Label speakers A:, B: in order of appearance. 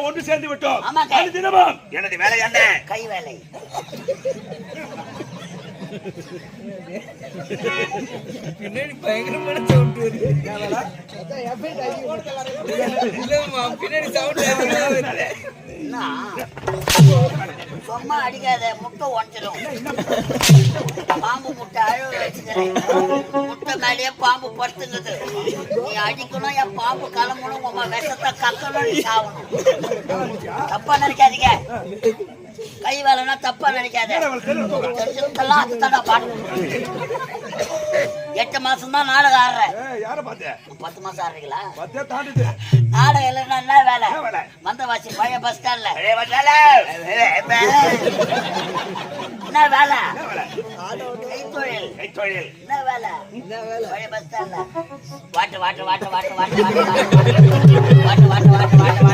A: ஒன்று சேர்ந்து விட்டோம். அது தினமும் எனது வேலை என்ன?
B: கை வேலை.
C: பின்னாடி பயங்கரமான சவுண்ட் வருது. பின்னாடி சவுண்ட்
B: சும்மா அடிக்காத, முட்டை உடச்சிடும். பாம்பு முட்டை அழுவ வச்சுக்கிறேன். முட்டை மேலேயே பாம்பு படுத்துங்குது. நீ அடிக்கணும், என் பாம்பு கிளம்பணும், உங்க விஷத்தை கக்கணும், நீ சாவணும். தப்பா நினைக்காதீங்க. கை வேலைன்னா தப்பா நினைக்காத. தெரிஞ்சதுக்கெல்லாம் அதுதான் பாட்டு. 8 மாசம் தான் நாடகம் ஆடுறேன். 10 மாசம் ஆடுறீங்களா? நாடகம் இல்லைன்னா என்ன வேலை? மந்தவாசி பழைய பஸ் ஸ்டாண்ட்ல என்ன வேலை? கைத்தொழில். என்ன வேலை? பழைய பஸ் ஸ்டாண்ட்ல வாட்டு வாட்டு வாட்டு வாட்டு வாட்டு வாட்டு வாட்டு வாட்டு வாட்டு வாட்டு வாட்டு வாட்டு